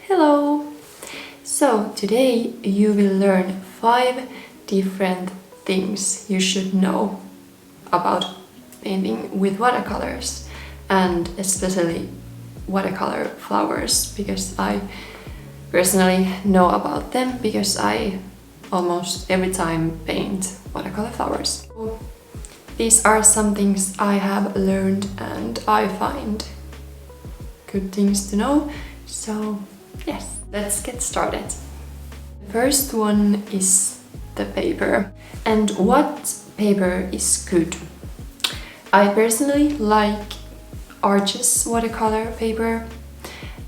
Hello! So today you will learn 5 different things you should know about painting with watercolors, and especially watercolor flowers, because I personally know about them because I almost every time paint watercolor flowers. These are some things I have learned and I find good things to know. So yes, let's get started. The first one is the paper. And what paper is good? I personally like Arches watercolor paper,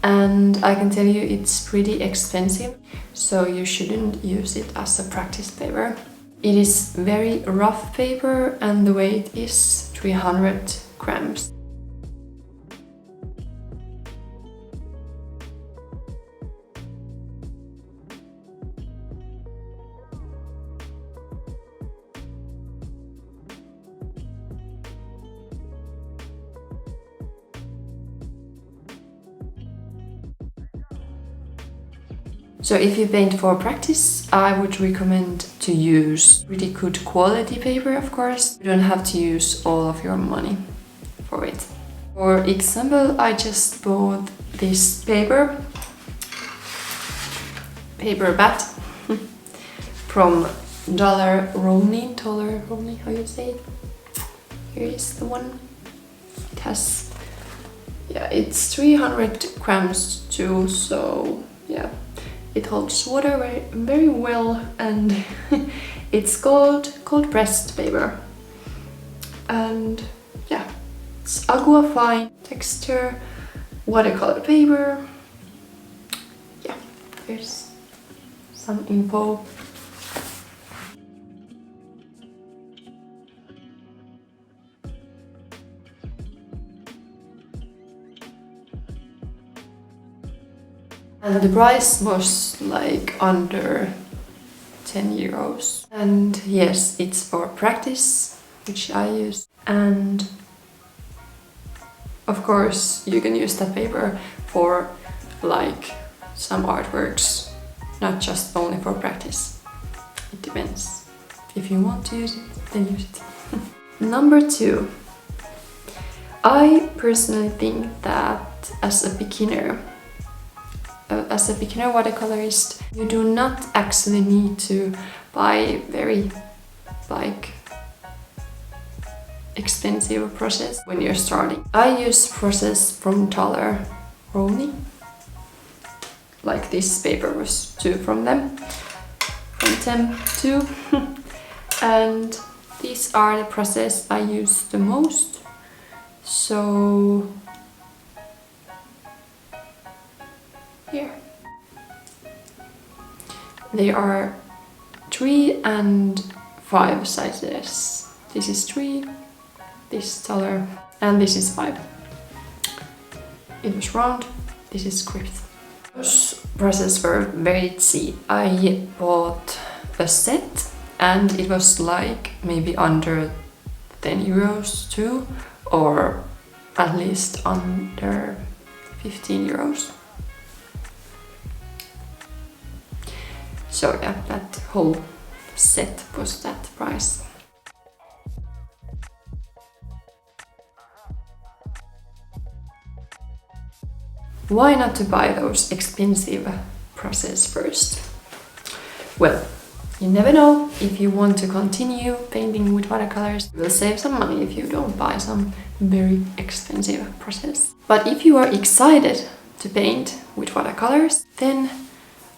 and I can tell you it's pretty expensive, so you shouldn't use it as a practice paper. It is very rough paper and the weight is 300 grams. So if you paint for practice, I would recommend to use pretty good quality paper, of course. You don't have to use all of your money for it. For example, I just bought this paper bat from Rowney, how you say it? Here is the one. It has, it's 300 grams too, so yeah. It holds water very well, and it's called cold pressed paper. And yeah, it's aqua fine texture watercolor paper. Yeah, here's some info. And the price was like under 10 euros. And yes, it's for practice, which I use. And of course, you can use that paper for like some artworks, not just only for practice. It depends. If you want to use it, then use it. Number 2. I personally think that as a beginner watercolorist, you do not actually need to buy very expensive process when you're starting. I use process from Rowney. Like this paper was 2 from them, too. And these are the process I use the most. So here. There are 3 and 5 sizes. This is 3, this is taller, and this is 5. It was round, this is squared. Those brushes were very cheap. I bought a set and it was like maybe under 10 euros too, or at least under 15 euros. So yeah, that whole set was that price. Why not to buy those expensive brushes first? Well, you never know. If you want to continue painting with watercolors, you will save some money if you don't buy some very expensive brushes. But if you are excited to paint with watercolors, then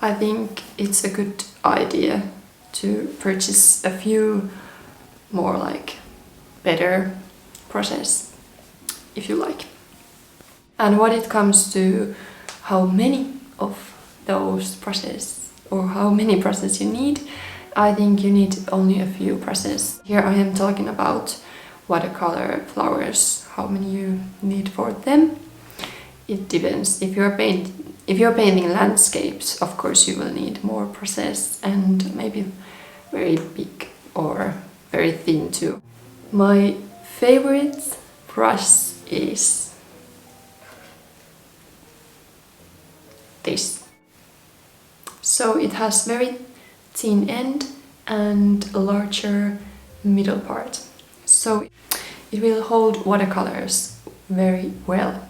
I think it's a good idea to purchase a few more better brushes if you like. And when it comes to how many of those brushes or how many brushes you need, I think you need only a few brushes. Here I am talking about watercolor flowers, how many you need for them. It depends. If you're painting landscapes, of course you will need more brushes, and maybe very big or very thin too. My favorite brush is this. So it has very thin end and a larger middle part. So it will hold watercolors very well.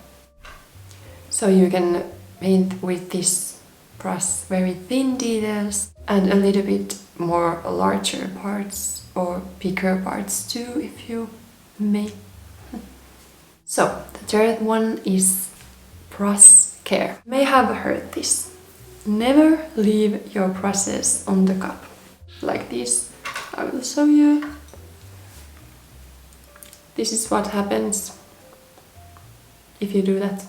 So you can paint with this brush very thin details and a little bit more larger parts or bigger parts too, if you may. So the third one is brush care. You may have heard this. Never leave your brushes on the cup. Like this. I will show you. This is what happens if you do that.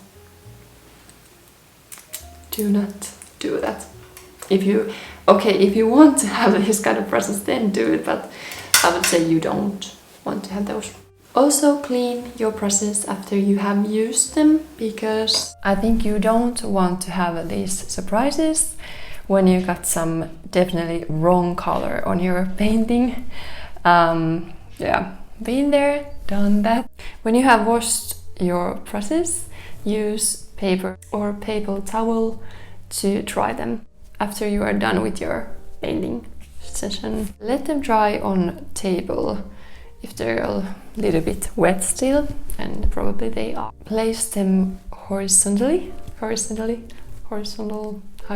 Do not do that. If you want to have these kind of brushes, then do it, but I would say you don't want to have those. Also clean your brushes after you have used them, because I think you don't want to have these surprises when you got some definitely wrong color on your painting. Yeah, been there, done that. When you have washed your brushes, use paper or paper towel to dry them after you are done with your painting session. Let them dry on table if they're a little bit wet still, and probably they are. Place them horizontal, how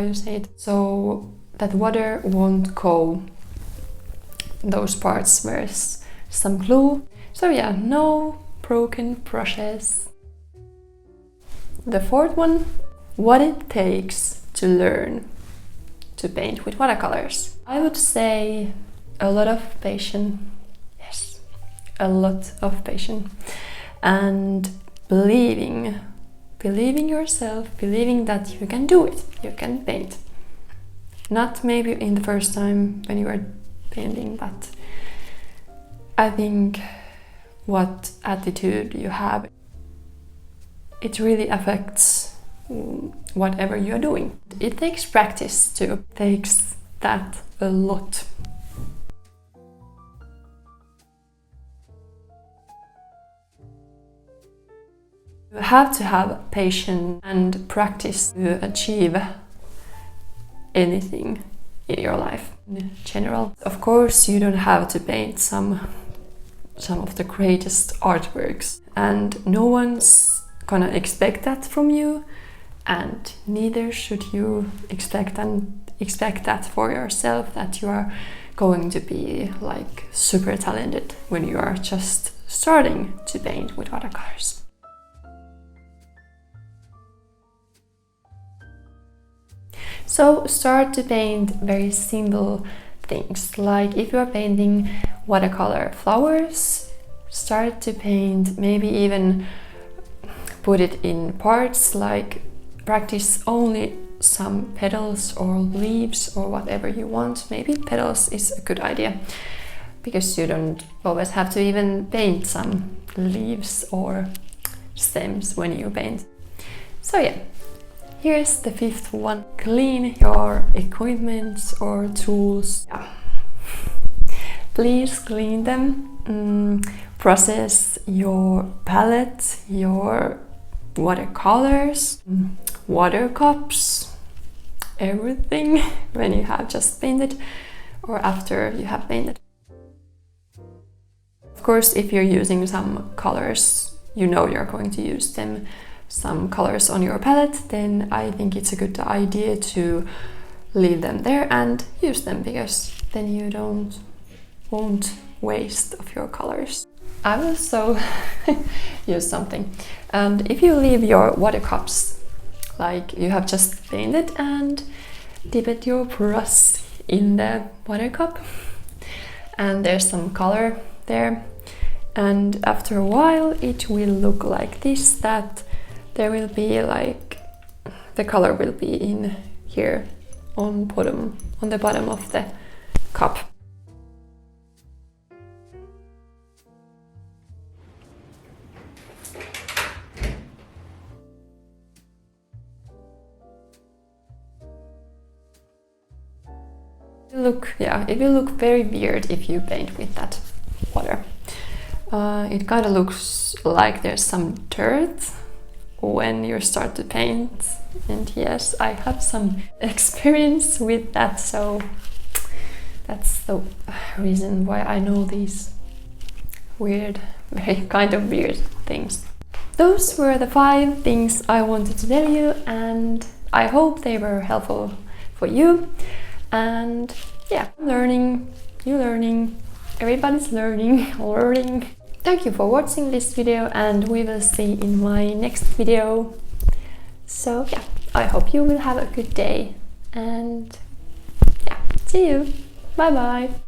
you say it, so that water won't go those parts where there's some glue. So yeah, no broken brushes. The fourth one, what it takes to learn to paint with watercolors. I would say a lot of patience. Yes, a lot of patience. And believing yourself, believing that you can do it, you can paint. Not maybe in the first time when you are painting, but I think what attitude you have, it really affects whatever you're doing. It takes practice too. It takes that a lot. You have to have patience and practice to achieve anything in your life in general. Of course, you don't have to paint some of the greatest artworks, and no one's gonna expect that from you, and neither should you expect that for yourself, that you are going to be like super talented when you are just starting to paint with watercolors. So start to paint very simple things, like if you are painting watercolor flowers, start to paint, maybe even put it in parts, like practice only some petals or leaves or whatever you want. Maybe petals is a good idea, because you don't always have to even paint some leaves or stems when you paint. So yeah, here's the fifth one. Clean your equipment or tools. Yeah. Please clean them. Process your palette, your watercolors, water cups, everything when you have just painted or after you have painted. Of course, if you're using some colors, you know you're going to use them, some colors on your palette, then I think it's a good idea to leave them there and use them, because then you won't waste of your colors. I will also use something. And if you leave your water cups, like you have just painted, and dip your brush in the water cup, and there's some color there, and after a while it will look like this, that there will be like the color will be in here on the bottom of the cup. It will look very weird if you paint with that water. It kind of looks like there's some dirt when you start to paint. And yes, I have some experience with that, so that's the reason why I know these weird, very kind of weird things. Those were the 5 things I wanted to tell you, and I hope they were helpful for you. And yeah, learning, you learning, everybody's learning. Thank you for watching this video, and we will see in my next video. So yeah, I hope you will have a good day, and yeah, see you. Bye bye.